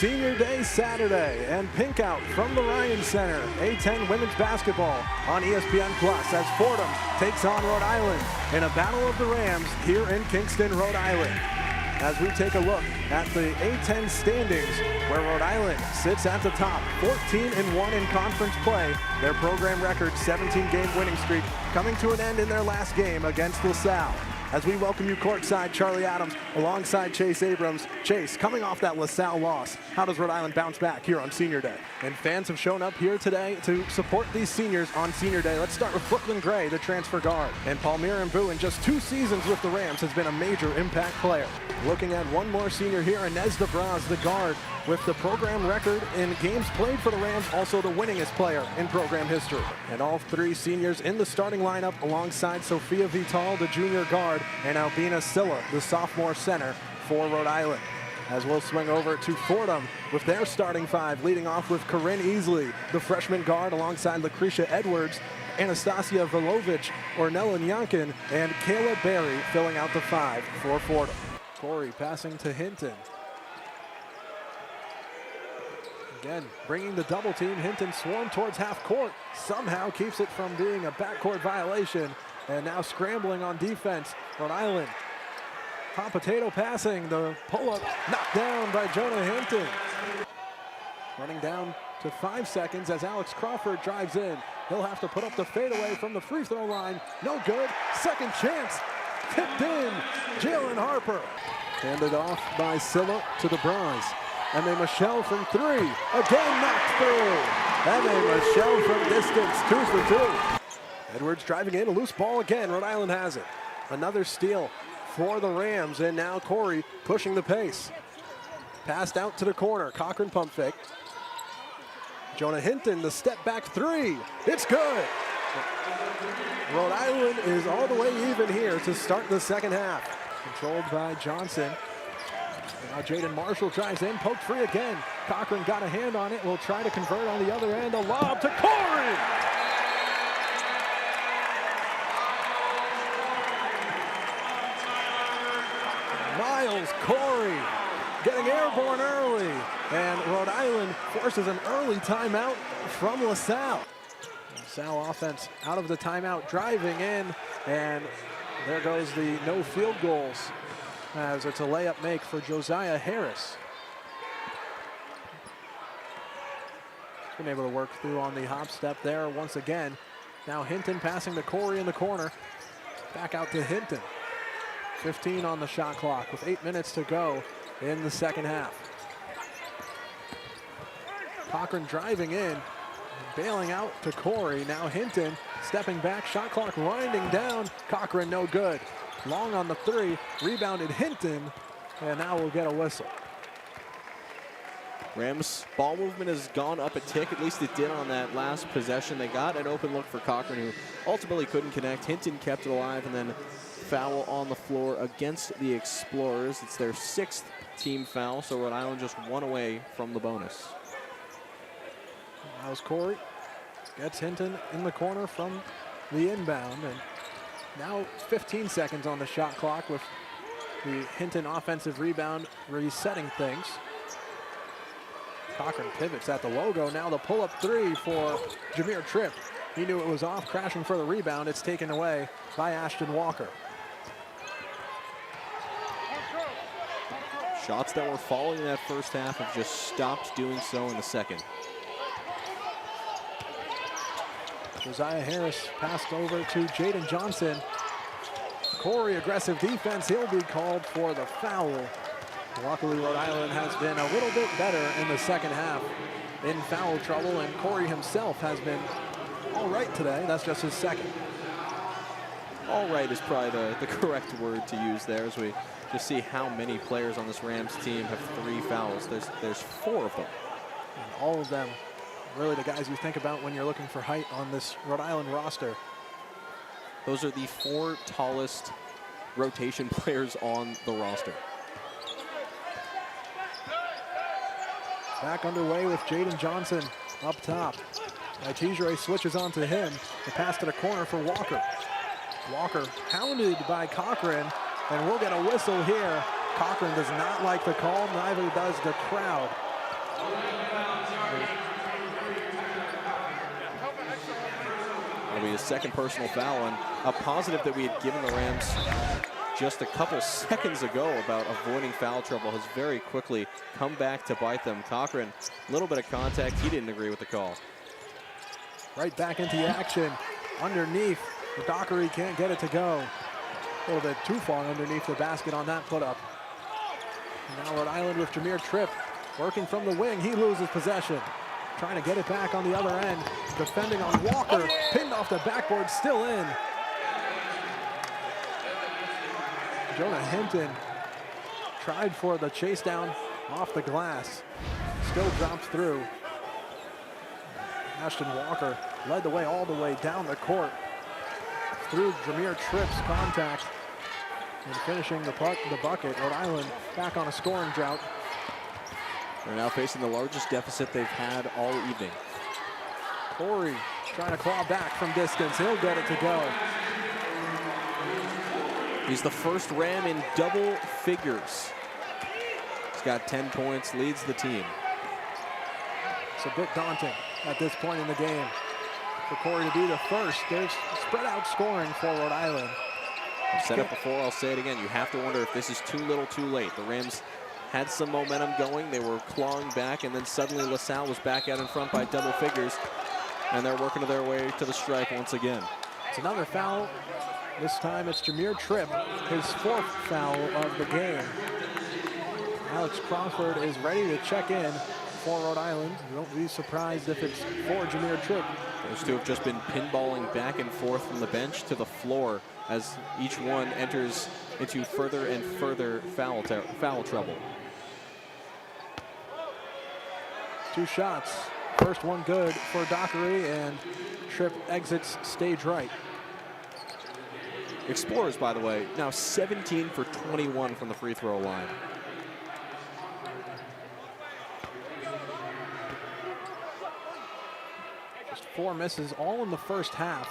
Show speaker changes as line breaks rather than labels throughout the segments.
Senior Day Saturday and pink out from the Ryan Center. A-10 women's basketball on ESPN Plus as Fordham takes on Rhode Island in a battle of the Rams here in Kingston, Rhode Island. As we take a look at the A-10 standings, where Rhode Island sits at the top, 14-1 in conference play. Their program record 17-game winning streak coming to an end in their last game against LaSalle. As we welcome you courtside, Charlie Adams alongside Chase Abrams. Chase, coming off that LaSalle loss, how does Rhode Island bounce back here on Senior Day? And fans have shown up here today to support these seniors on Senior Day. Let's start with Brooklyn Gray, the transfer guard. And Palmyra Mbu, in just 2 seasons with the Rams, has been a major impact player. Looking at one more senior here, Inez DeBraz, the guard, with the program record in games played for the Rams, also the winningest player in program history. And all 3 seniors in the starting lineup alongside Sophia Vital, the junior guard, and Albina Silla, the sophomore center for Rhode Island. As we'll swing over to Fordham with their starting 5, leading off with Corinne Easley, the freshman guard, alongside Lucretia Edwards, Anastasia Velovich, Ornella Nyankin, and Kayla Berry filling out the 5 for Fordham. Corey passing to Hinton. Again, bringing the double team. Hinton swarmed towards half court. Somehow keeps it from being a backcourt violation. And now scrambling on defense, Rhode Island. Hot potato passing. The pull-up knocked down by Jonah Hinton. Running down to 5 seconds as Alex Crawford drives in. He'll have to put up the fadeaway from the free throw line. No good. Second chance. Tipped in. Jalen Harper. Handed off by Silla to the Bronze. Emma Michelle from 3. Again knocked through. Emma Michelle from distance. 2 for 2. Edwards driving in. A loose ball again. Rhode Island has it. Another steal for the Rams. And now Corey pushing the pace. Passed out to the corner. Cochran pump fake. Jonah Hinton, the step back 3. It's good. Rhode Island is all the way even here to start the second half. Controlled by Johnson. Now Jaden Marshall drives in, poked free again. Cochran got a hand on it, will try to convert on the other end. A lob to Corey! Miles Corey getting airborne early. And Rhode Island forces an early timeout from LaSalle. LaSalle offense out of the timeout, driving in, and there goes the no field goals as it's a layup make for Josiah Harris. Been able to work through on the hop step there once again. Now Hinton passing to Corey in the corner. Back out to Hinton. 15 on the shot clock with 8 minutes to go in the second half. Cochran driving in. Bailing out to Corey. Now Hinton stepping back. Shot clock winding down. Cochran no good. Long on the 3. Rebounded Hinton. And now we'll get a whistle.
Rams ball movement has gone up a tick. At least it did on that last possession. They got an open look for Cochran, who ultimately couldn't connect. Hinton kept it alive, and then foul on the floor against the Explorers. It's their 6th team foul, so Rhode Island just 1 away from the bonus.
Miles Corey gets Hinton in the corner from the inbound, and now 15 seconds on the shot clock with the Hinton offensive rebound resetting things. Cochran pivots at the logo. Now the pull-up 3 for Jameer Tripp. He knew it was off, crashing for the rebound. It's taken away by Ashton Walker.
Shots that were falling in that first half have just stopped doing so in the second.
Josiah Harris passed over to Jaden Johnson. Corey, aggressive defense. He'll be called for the foul. Luckily, Rhode Island has been a little bit better in the second half in foul trouble, and Corey himself has been all right today. That's just his second.
All right is probably the correct word to use there, as we just see how many players on this Rams team have 3 fouls. There's 4 of them.
And all of them really the guys you think about when you're looking for height on this Rhode Island roster.
Those are the 4 tallest rotation players on the roster.
Back underway with Jaden Johnson up top. Tijere switches onto him. The pass to the corner for Walker. Walker hounded by Cochran, and we'll get a whistle here. Cochran does not like the call, neither does the crowd.
It'll be his second personal foul, and a positive that we had given the Rams just a couple seconds ago about avoiding foul trouble has very quickly come back to bite them. Cochran, a little bit of contact. He didn't agree with the call.
Right back into action. Underneath. Dockery can't get it to go. A little bit too far underneath the basket on that put up. And now Rhode Island with Jameer Tripp working from the wing. He loses possession. Trying to get it back on the other end. Defending on Walker. Pinned off the backboard, still in. Jonah Hinton tried for the chase down off the glass. Still drops through. Ashton Walker led the way all the way down the court. Through Jameer Tripp's contact. And finishing the bucket, Rhode Island back on a scoring drought.
They're now facing the largest deficit they've had all evening.
Corey trying to claw back from distance. He'll get it to go.
He's the first Ram in double figures. He's got 10 points, leads the team.
It's a bit daunting at this point in the game for Corey to be the first. There's spread out scoring for Rhode Island.
I've said it before, I'll say it again. You have to wonder if this is too little too late. The Rams had some momentum going. They were clawing back, and then suddenly LaSalle was back out in front by double figures, and they're working their way to the stripe once again.
It's another foul. This time it's Jameer Tripp, his fourth foul of the game. Alex Crawford is ready to check in for Rhode Island. You won't be surprised if it's for Jameer Tripp.
Those two have just been pinballing back and forth from the bench to the floor as each one enters into further and further foul trouble.
2 shots. First one good for Dockery, and Tripp exits stage right.
Explorers, by the way, now 17 for 21 from the free throw line.
Just 4 misses, all in the first half.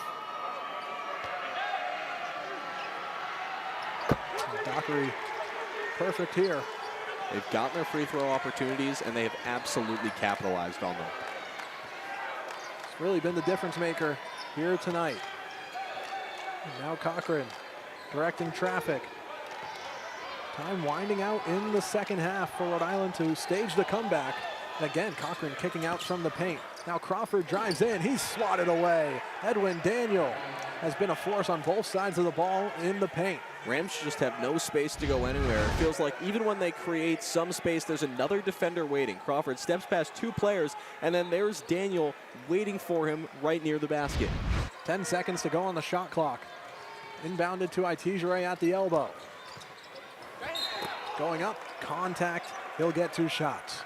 And Dockery, perfect here.
They've gotten their free throw opportunities, and they have absolutely capitalized on them.
It's really been the difference maker here tonight. And now Cochran directing traffic. Time winding out in the second half for Rhode Island to stage the comeback. And again, Cochran kicking out from the paint. Now Crawford drives in, he's swatted away. Edwin Daniel has been a force on both sides of the ball in the paint.
Rams just have no space to go anywhere. It feels like even when they create some space, there's another defender waiting. Crawford steps past 2 players, and then there's Daniel waiting for him right near the basket.
10 seconds to go on the shot clock. Inbounded to Itijere at the elbow. Going up, contact, he'll get 2 shots.